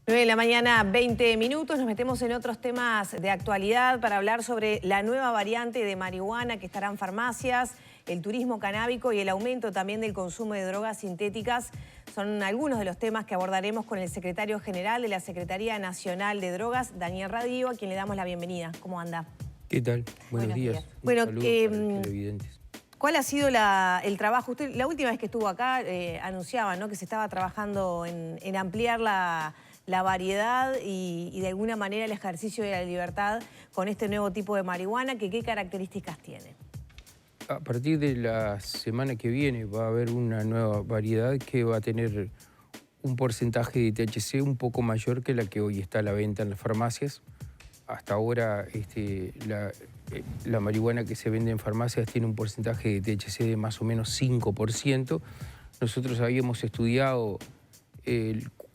9 de la mañana, 20 minutos. Nos metemos en otros temas de actualidad para hablar sobre la nueva variante de marihuana que estará en farmacias, el turismo canábico y el aumento también del consumo de drogas sintéticas. Son algunos de los temas que abordaremos con el secretario general de la Secretaría Nacional de Drogas, Daniel Radío, a quien le damos la bienvenida. ¿Cómo anda? ¿Qué tal? Buenos días. Bueno, saludo para los televidentes. ¿Cuál ha sido el trabajo? Usted, la última vez que estuvo acá, anunciaba, ¿no?, que se estaba trabajando en ampliar la variedad y de alguna manera el ejercicio de la libertad con este nuevo tipo de marihuana, que ¿qué características tiene? A partir de la semana que viene va a haber una nueva variedad que va a tener un porcentaje de THC un poco mayor que la que hoy está a la venta en las farmacias. Hasta ahora la marihuana que se vende en farmacias tiene un porcentaje de THC de más o menos 5%. Nosotros habíamos estudiado,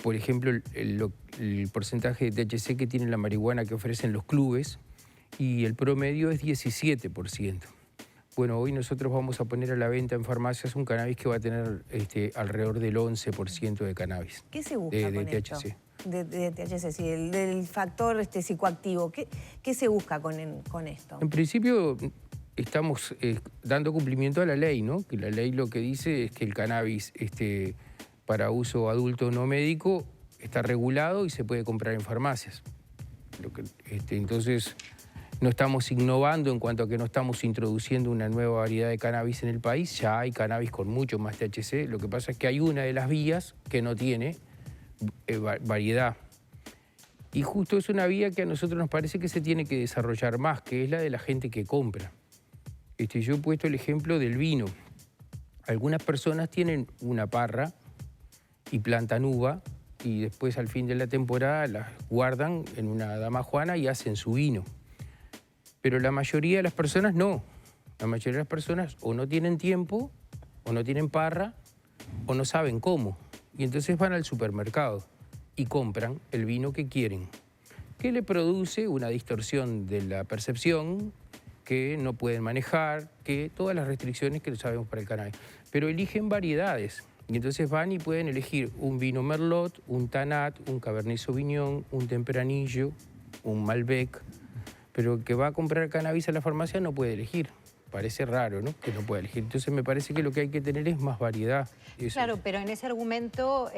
por ejemplo, el porcentaje de THC que tiene la marihuana que ofrecen los clubes y el promedio es 17%. Bueno, hoy nosotros vamos a poner a la venta en farmacias un cannabis que va a tener alrededor del 11% de cannabis. ¿Qué se busca de con THC? esto? De THC, sí, del factor psicoactivo. ¿Qué se busca con esto? En principio estamos dando cumplimiento a la ley, ¿no? Que la ley lo que dice es que el cannabis para uso adulto no médico está regulado y se puede comprar en farmacias. Entonces no estamos innovando en cuanto a que no estamos introduciendo una nueva variedad de cannabis en el país. Ya hay cannabis con mucho más THC. Lo que pasa es que hay una de las vías que no tiene variedad. Y justo es una vía que a nosotros nos parece que se tiene que desarrollar más, que es la de la gente que compra. Yo he puesto el ejemplo del vino. Algunas personas tienen una parra y plantan uva y después al fin de la temporada las guardan en una damajuana y hacen su vino. Pero la mayoría de las personas no. La mayoría de las personas o no tienen tiempo, o no tienen parra, o no saben cómo. Y entonces van al supermercado y compran el vino que quieren, que le produce una distorsión de la percepción, que no pueden manejar, que todas las restricciones que lo sabemos para el cannabis. Pero eligen variedades. Y entonces van y pueden elegir un vino Merlot, un Tanat, un Cabernet Sauvignon, un Tempranillo, un Malbec. Pero el que va a comprar cannabis a la farmacia no puede elegir. Parece raro, ¿no?, que no pueda elegir. Entonces me parece que lo que hay que tener es más variedad. Eso. Claro, pero en ese argumento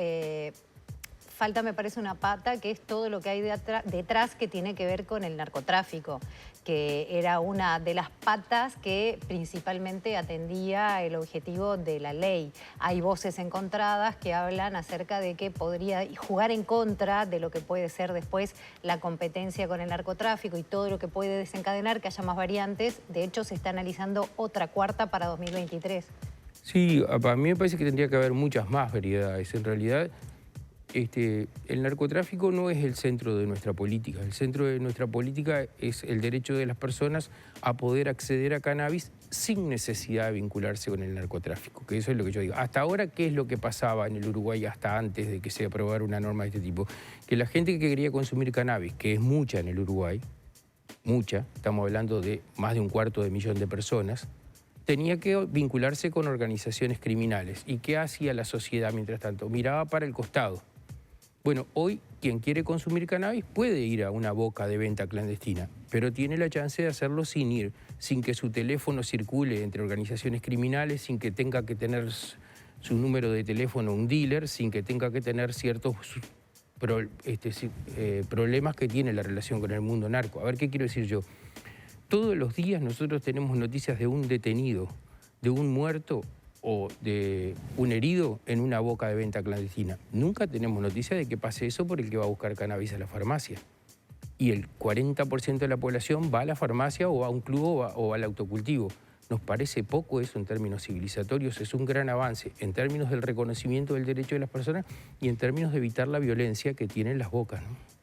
falta, me parece, una pata, que es todo lo que hay detrás que tiene que ver con el narcotráfico, que era una de las patas que principalmente atendía el objetivo de la ley. Hay voces encontradas que hablan acerca de que podría jugar en contra de lo que puede ser después la competencia con el narcotráfico y todo lo que puede desencadenar que haya más variantes. De hecho, se está analizando otra cuarta para 2023. Sí, a mí me parece que tendría que haber muchas más variedades. En realidad, el narcotráfico no es el centro de nuestra política. El centro de nuestra política es el derecho de las personas a poder acceder a cannabis sin necesidad de vincularse con el narcotráfico, que eso es lo que yo digo. Hasta ahora, ¿qué es lo que pasaba en el Uruguay hasta antes de que se aprobara una norma de este tipo? Que la gente que quería consumir cannabis, que es mucha en el Uruguay, mucha, estamos hablando de más de 250.000 de personas, tenía que vincularse con organizaciones criminales. ¿Y qué hacía la sociedad mientras tanto? Miraba para el costado. Bueno, hoy quien quiere consumir cannabis puede ir a una boca de venta clandestina, pero tiene la chance de hacerlo sin ir, sin que su teléfono circule entre organizaciones criminales, sin que tenga que tener su número de teléfono un dealer, sin que tenga que tener ciertos problemas que tiene la relación con el mundo narco. A ver, ¿qué quiero decir yo? Todos los días nosotros tenemos noticias de un detenido, de un muerto o de un herido en una boca de venta clandestina. Nunca tenemos noticia de que pase eso por el que va a buscar cannabis a la farmacia. Y el 40% de la población va a la farmacia o va a un club o va al autocultivo. Nos parece poco eso en términos civilizatorios, es un gran avance en términos del reconocimiento del derecho de las personas y en términos de evitar la violencia que tienen las bocas, ¿no?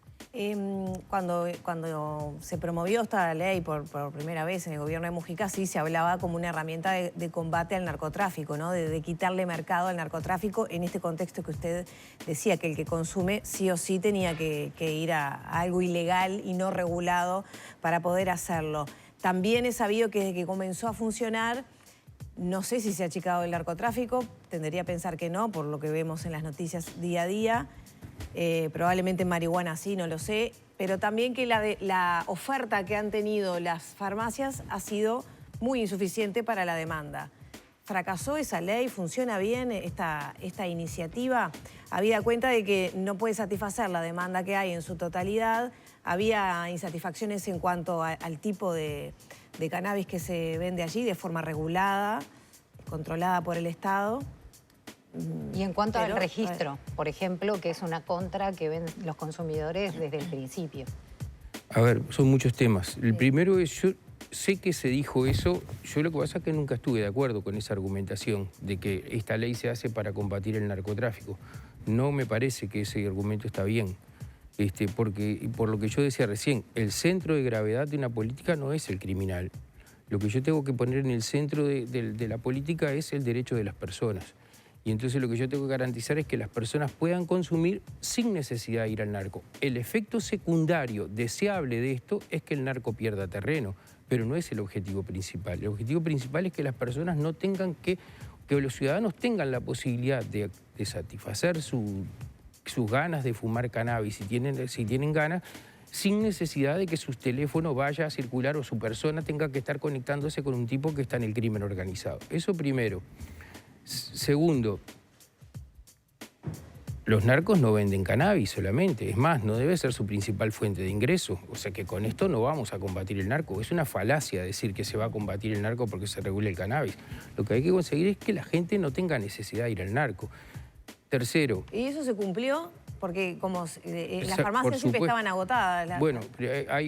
Cuando se promovió esta ley por primera vez en el gobierno de Mujica, sí se hablaba como una herramienta de combate al narcotráfico, ¿no? De quitarle mercado al narcotráfico en este contexto que usted decía, que el que consume sí o sí tenía que ir a algo ilegal y no regulado para poder hacerlo. También he sabido que desde que comenzó a funcionar, no sé si se ha achicado el narcotráfico, tendería a pensar que no, por lo que vemos en las noticias día a día. probablemente marihuana sí, no lo sé, pero también que la oferta que han tenido las farmacias ha sido muy insuficiente para la demanda. ¿Fracasó esa ley? ¿Funciona bien esta iniciativa? Habida cuenta de que no puede satisfacer la demanda que hay en su totalidad, había insatisfacciones en cuanto al tipo de cannabis que se vende allí de forma regulada, controlada por el Estado. Y en cuanto al registro, por ejemplo, que es una contra que ven los consumidores desde el principio. A ver, son muchos temas. El primero es, yo sé que se dijo eso, yo lo que pasa es que nunca estuve de acuerdo con esa argumentación de que esta ley se hace para combatir el narcotráfico. No me parece que ese argumento está bien, porque por lo que yo decía recién, el centro de gravedad de una política no es el criminal. Lo que yo tengo que poner en el centro de la política es el derecho de las personas. Y entonces lo que yo tengo que garantizar es que las personas puedan consumir sin necesidad de ir al narco. El efecto secundario deseable de esto es que el narco pierda terreno, pero no es el objetivo principal. El objetivo principal es que las personas no tengan que los ciudadanos tengan la posibilidad de satisfacer sus ganas de fumar cannabis, si tienen ganas, sin necesidad de que su teléfono vaya a circular o su persona tenga que estar conectándose con un tipo que está en el crimen organizado. Eso primero. Segundo, los narcos no venden cannabis solamente, es más, no debe ser su principal fuente de ingreso. O sea que con esto no vamos a combatir el narco. Es una falacia decir que se va a combatir el narco porque se regule el cannabis. Lo que hay que conseguir es que la gente no tenga necesidad de ir al narco. Tercero. ¿Y eso se cumplió? Porque como las farmacias siempre estaban agotadas. Bueno,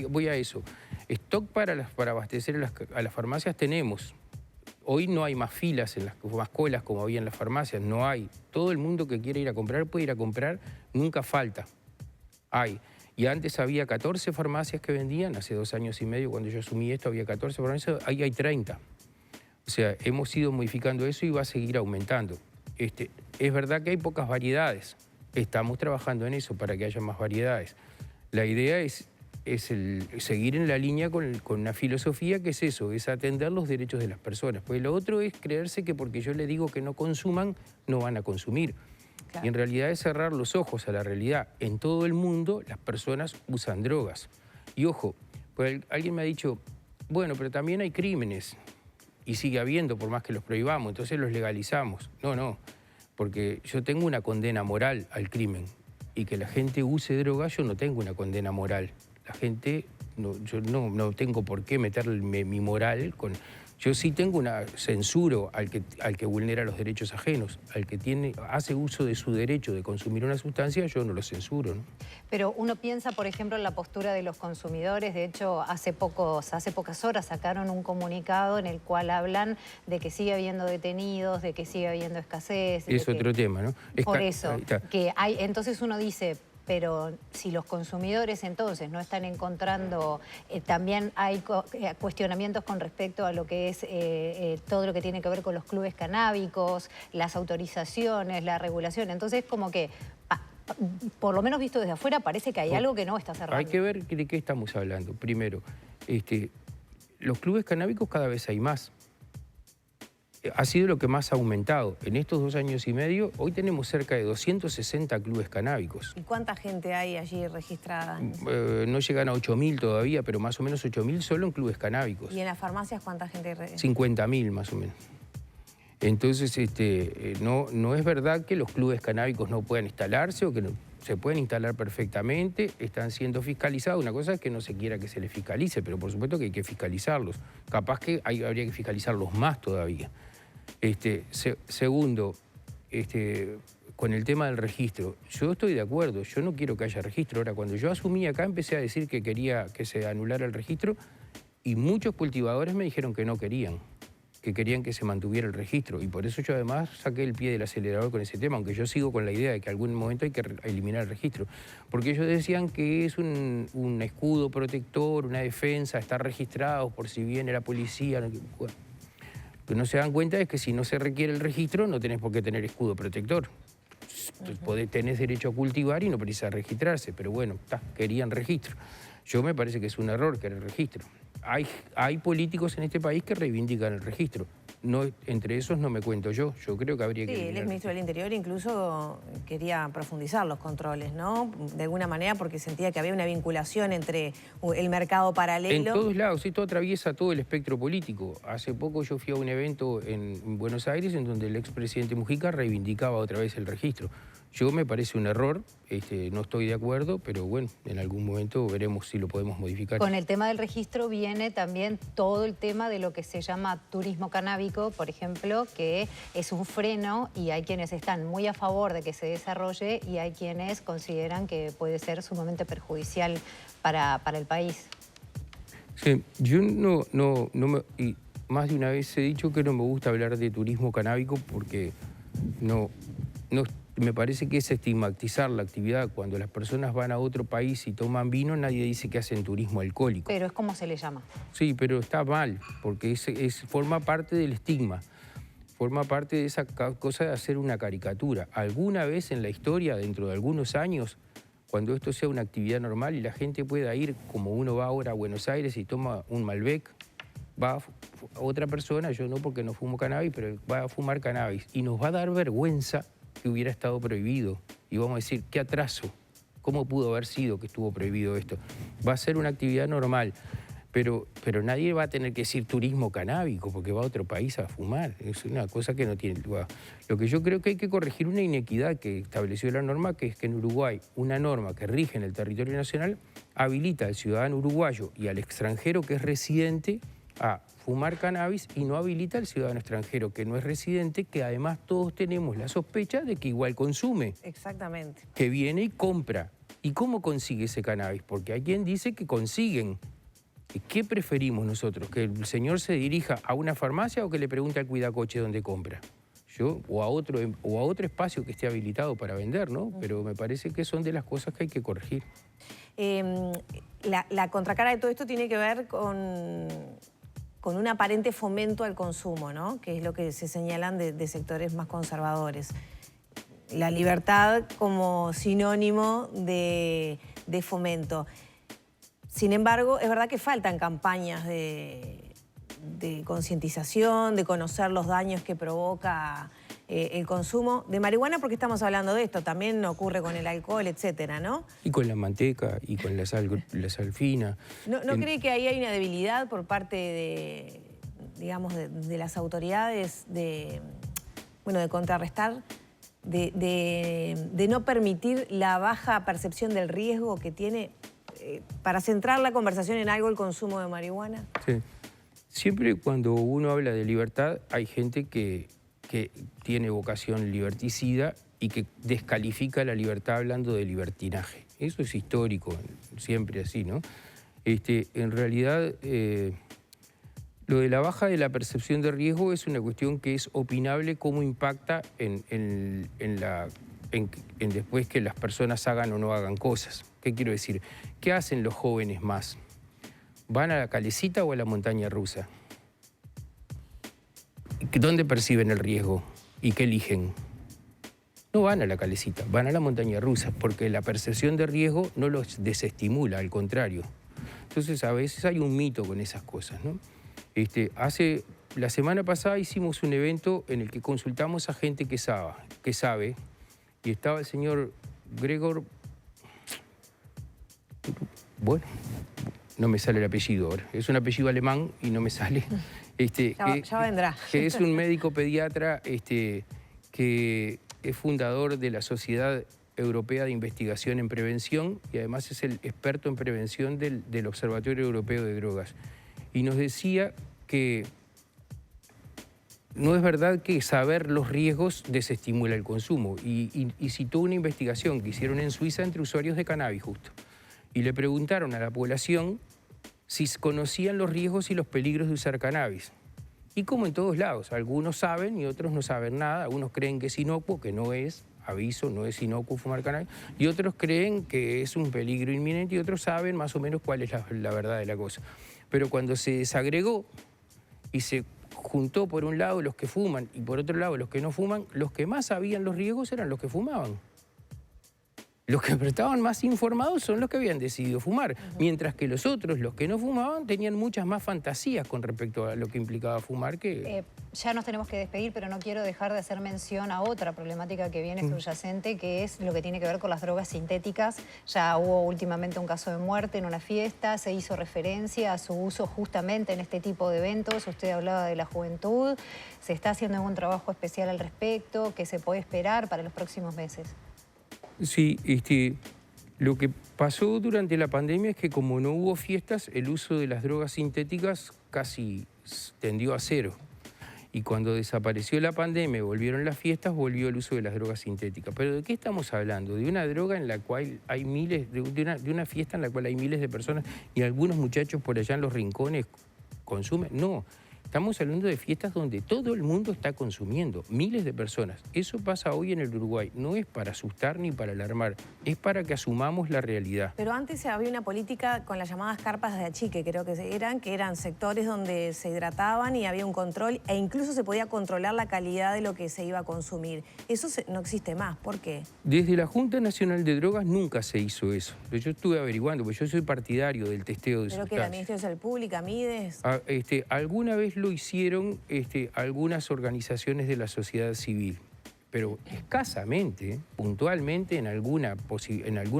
voy a eso. Stock para abastecer a las farmacias tenemos. Hoy no hay más filas, más colas como había en las farmacias, no hay. Todo el mundo que quiere ir a comprar puede ir a comprar, nunca falta. Hay. Y antes había 14 farmacias que vendían, hace 2 años y medio cuando yo asumí esto había 14 farmacias, ahí hay 30. O sea, hemos ido modificando eso y va a seguir aumentando. Es verdad que hay pocas variedades, estamos trabajando en eso para que haya más variedades. La idea es seguir en la línea con una filosofía que es eso, es atender los derechos de las personas. Pues lo otro es creerse que porque yo les digo que no consuman, no van a consumir. Claro. Y en realidad es cerrar los ojos a la realidad. En todo el mundo las personas usan drogas. Y ojo, pues alguien me ha dicho, bueno, pero también hay crímenes. Y sigue habiendo, por más que los prohibamos, entonces los legalizamos. No, porque yo tengo una condena moral al crimen. Y que la gente use drogas, yo no tengo una condena moral. La gente, yo no tengo por qué meterle mi moral con... Yo sí tengo una censuro al que vulnera los derechos ajenos, al que hace uso de su derecho de consumir una sustancia, yo no lo censuro, ¿no? Pero uno piensa, por ejemplo, en la postura de los consumidores. De hecho, hace pocas horas sacaron un comunicado en el cual hablan de que sigue habiendo detenidos, de que sigue habiendo escasez. Es otro tema, ¿no? Por eso, entonces uno dice... Pero si los consumidores entonces no están encontrando, también hay cuestionamientos con respecto a lo que es todo lo que tiene que ver con los clubes canábicos, las autorizaciones, la regulación. Entonces como que, por lo menos visto desde afuera, parece que hay algo que no está cerrando. Hay que ver de qué estamos hablando. Primero, los clubes canábicos cada vez hay más. Ha sido lo que más ha aumentado. En estos 2 años y medio, hoy tenemos cerca de 260 clubes canábicos. ¿Y cuánta gente hay allí registrada? No llegan a 8.000 todavía, pero más o menos 8.000 solo en clubes canábicos. ¿Y en las farmacias cuánta gente? 50.000 más o menos. Entonces, no es verdad que los clubes canábicos no puedan instalarse o que no, se pueden instalar perfectamente, están siendo fiscalizados. Una cosa es que no se quiera que se les fiscalice, pero por supuesto que hay que fiscalizarlos. Capaz que habría que fiscalizarlos más todavía. Segundo, con el tema del registro, yo estoy de acuerdo, yo no quiero que haya registro. Ahora, cuando yo asumí acá, empecé a decir que quería que se anulara el registro y muchos cultivadores me dijeron que no querían, que querían que se mantuviera el registro. Y por eso yo además saqué el pie del acelerador con ese tema, aunque yo sigo con la idea de que en algún momento hay que eliminar el registro. Porque ellos decían que es un escudo protector, una defensa, estar registrados por si viene la policía. Bueno, lo que no se dan cuenta es que si no se requiere el registro no tenés por qué tener escudo protector. Tenés derecho a cultivar y no precisas registrarse, pero bueno, querían registro. Yo me parece que es un error querer registro. Hay políticos en este país que reivindican el registro. no, entre esos no me cuento yo. Yo creo que habría que... Sí, el eliminar. exministro del Interior incluso quería profundizar los controles, ¿no? De alguna manera porque sentía que había una vinculación entre el mercado paralelo. En todos lados, esto atraviesa todo el espectro político. Hace poco yo fui a un evento en Buenos Aires en donde el expresidente Mujica reivindicaba otra vez el registro. Yo me parece un error, no estoy de acuerdo, pero bueno, en algún momento veremos si lo podemos modificar. Con el tema del registro viene también todo el tema de lo que se llama turismo canábico, por ejemplo, que es un freno y hay quienes están muy a favor de que se desarrolle y hay quienes consideran que puede ser sumamente perjudicial para el país. Sí, yo y más de una vez he dicho que no me gusta hablar de turismo canábico porque me parece que es estigmatizar la actividad. Cuando las personas van a otro país y toman vino, nadie dice que hacen turismo alcohólico. Pero es como se le llama. Sí, pero está mal, porque forma parte del estigma. Forma parte de esa cosa de hacer una caricatura. Alguna vez en la historia, dentro de algunos años, cuando esto sea una actividad normal y la gente pueda ir, como uno va ahora a Buenos Aires y toma un Malbec, va otra persona, yo no porque no fumo cannabis, pero va a fumar cannabis. Y nos va a dar vergüenza que hubiera estado prohibido. Y vamos a decir, qué atraso, ¿cómo pudo haber sido que estuvo prohibido esto? Va a ser una actividad normal, pero nadie va a tener que decir turismo canábico porque va a otro país a fumar. Es una cosa que no tiene lugar. Lo que yo creo que hay que corregir una inequidad que estableció la norma, que es que en Uruguay una norma que rige en el territorio nacional habilita al ciudadano uruguayo y al extranjero que es residente a fumar cannabis y no habilita al ciudadano extranjero que no es residente, que además todos tenemos la sospecha de que igual consume. Exactamente. Que viene y compra. ¿Y cómo consigue ese cannabis? Porque hay quien dice que consiguen. ¿Qué preferimos nosotros? ¿Que el señor se dirija a una farmacia o que le pregunte al cuidacoche dónde compra? O a otro espacio que esté habilitado para vender, ¿no? Pero me parece que son de las cosas que hay que corregir. La contracara de todo esto tiene que ver con un aparente fomento al consumo, ¿no? Que es lo que se señalan de sectores más conservadores. La libertad como sinónimo de fomento. Sin embargo, es verdad que faltan campañas de concientización, de conocer los daños que provoca el consumo de marihuana, porque estamos hablando de esto, también ocurre con el alcohol, etcétera, ¿no? Y con la manteca, y con la sal fina. ¿No cree que ahí hay una debilidad por parte de, digamos, de las autoridades de contrarrestar, de no permitir la baja percepción del riesgo que tiene, para centrar la conversación en algo, el consumo de marihuana? Sí. Siempre cuando uno habla de libertad hay gente que tiene vocación liberticida y que descalifica la libertad hablando de libertinaje. Eso es histórico, siempre así, ¿no? En realidad, lo de la baja de la percepción de riesgo es una cuestión que es opinable cómo impacta en después que las personas hagan o no hagan cosas. ¿Qué quiero decir? ¿Qué hacen los jóvenes más? ¿Van a la calecita o a la montaña rusa? ¿Dónde perciben el riesgo? ¿Y qué eligen? No van a la calecita, van a la montaña rusa, porque la percepción de riesgo no los desestimula, al contrario. Entonces, a veces hay un mito con esas cosas, ¿no? La semana pasada hicimos un evento en el que consultamos a gente que sabe, y estaba el señor Gregor... Bueno, no me sale el apellido ahora. Es un apellido alemán y no me sale. Ya vendrá. Que es un médico pediatra que es fundador de la Sociedad Europea de Investigación en Prevención y además es el experto en prevención del Observatorio Europeo de Drogas. Y nos decía que no es verdad que saber los riesgos desestimula el consumo. Y citó una investigación que hicieron en Suiza entre usuarios de cannabis justo. Y le preguntaron a la población si conocían los riesgos y los peligros de usar cannabis. Y como en todos lados, algunos saben y otros no saben nada. Algunos creen que es inocuo, que no es, aviso, no es inocuo fumar cannabis. Y otros creen que es un peligro inminente y otros saben más o menos cuál es la verdad de la cosa. Pero cuando se desagregó y se juntó por un lado los que fuman y por otro lado los que no fuman, los que más sabían los riesgos eran los que fumaban. Los que estaban más informados son los que habían decidido fumar, mientras que los otros, los que no fumaban, tenían muchas más fantasías con respecto a lo que implicaba fumar que... Ya nos tenemos que despedir, pero no quiero dejar de hacer mención a otra problemática que viene subyacente, que es lo que tiene que ver con las drogas sintéticas. Ya hubo últimamente un caso de muerte en una fiesta, se hizo referencia a su uso justamente en este tipo de eventos. Usted hablaba de la juventud, ¿se está haciendo algún trabajo especial al respecto? ¿Qué se puede esperar para los próximos meses? Sí, lo que pasó durante la pandemia es que como no hubo fiestas, el uso de las drogas sintéticas casi tendió a cero. Y cuando desapareció la pandemia y volvieron las fiestas, volvió el uso de las drogas sintéticas. ¿Pero de qué estamos hablando? De una droga en la cual hay miles, de una fiesta en la cual hay miles de personas y algunos muchachos por allá en los rincones consumen. No, estamos hablando de fiestas donde todo el mundo está consumiendo, miles de personas. Eso pasa hoy en el Uruguay. No es para asustar ni para alarmar, es para que asumamos la realidad. Pero antes había una política con las llamadas carpas de achique, creo que eran sectores donde se hidrataban y había un control e incluso se podía controlar la calidad de lo que se iba a consumir. Eso no existe más. ¿Por qué? Desde la Junta Nacional de Drogas nunca se hizo eso. Yo estuve averiguando, porque yo soy partidario del testeo de sustancias. ¿Pero que era Ministerio de Salud Pública, Mides? Alguna vez lo hicieron algunas organizaciones de la sociedad civil, pero escasamente, puntualmente, en alguna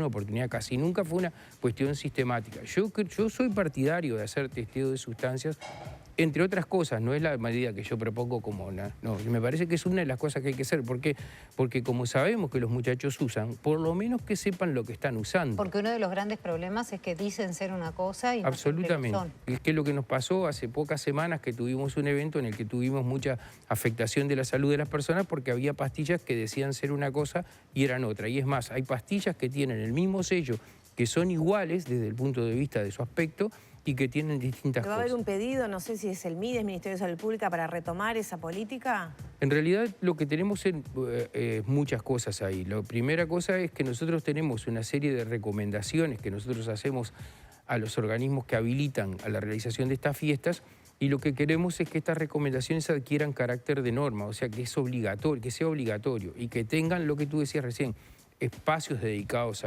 oportunidad, casi nunca fue una cuestión sistemática. Yo soy partidario de hacer testeo de sustancias, entre otras cosas, no es la medida que yo propongo como una... No, me parece que es una de las cosas que hay que hacer. ¿Por qué? Porque como sabemos que los muchachos usan, por lo menos que sepan lo que están usando. Porque uno de los grandes problemas es que dicen ser una cosa y no absolutamente lo son. Es que lo que nos pasó hace pocas semanas que tuvimos un evento en el que tuvimos mucha afectación de la salud de las personas porque había pastillas que decían ser una cosa y eran otra. Y es más, hay pastillas que tienen el mismo sello, que son iguales desde el punto de vista de su aspecto, y que tienen distintas cosas. ¿Va a haber un pedido, no sé si es el Mides, Ministerio de Salud Pública, para retomar esa política? En realidad lo que tenemos es muchas cosas ahí. La primera cosa es que nosotros tenemos una serie de recomendaciones que nosotros hacemos a los organismos que habilitan a la realización de estas fiestas, y lo que queremos es que estas recomendaciones adquieran carácter de norma, o sea, que es obligatorio, que sea obligatorio y que tengan lo que tú decías recién, espacios dedicados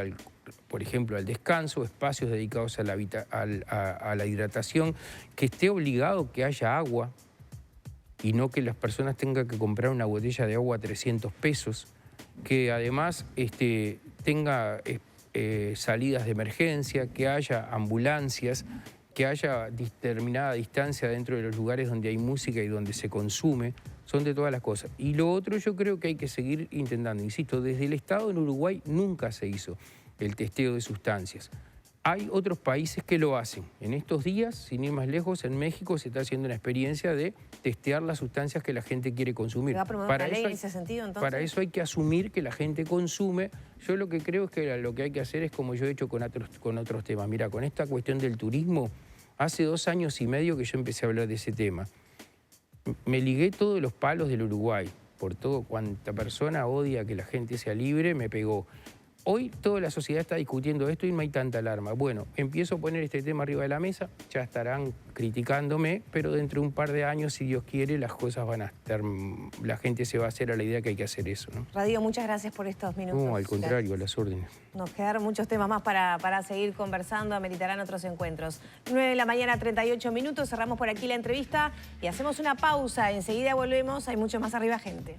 por ejemplo, al descanso, espacios dedicados a la hidratación, que esté obligado que haya agua y no que las personas tengan que comprar una botella de agua a 300 pesos, que además tenga salidas de emergencia, que haya ambulancias, que haya determinada distancia dentro de los lugares donde hay música y donde se consume. Son de todas las cosas. Y lo otro yo creo que hay que seguir intentando. Insisto, desde el Estado en Uruguay nunca se hizo el testeo de sustancias. Hay otros países que lo hacen. En estos días, sin ir más lejos, en México se está haciendo una experiencia de testear las sustancias que la gente quiere consumir. ¿Se va a promover una ley en ese sentido, entonces? Para eso hay que asumir que la gente consume. Yo lo que creo es que lo que hay que hacer es como yo he hecho con otros temas. Mira, con esta cuestión del turismo, hace 2 años y medio que yo empecé a hablar de ese tema. Me ligué todos los palos del Uruguay, por todo cuanta persona odia que la gente sea libre, me pegó. Hoy toda la sociedad está discutiendo esto y no hay tanta alarma. Bueno, empiezo a poner este tema arriba de la mesa, ya estarán criticándome, pero dentro de un par de años, si Dios quiere, las cosas van a estar... La gente se va a hacer a la idea que hay que hacer eso, ¿no? Radio, muchas gracias por estos minutos. No, al contrario, a las órdenes. Nos quedaron muchos temas más para seguir conversando, ameritarán otros encuentros. 9 de la mañana, 38 minutos, cerramos por aquí la entrevista y hacemos una pausa. Enseguida volvemos, hay mucho más arriba, gente.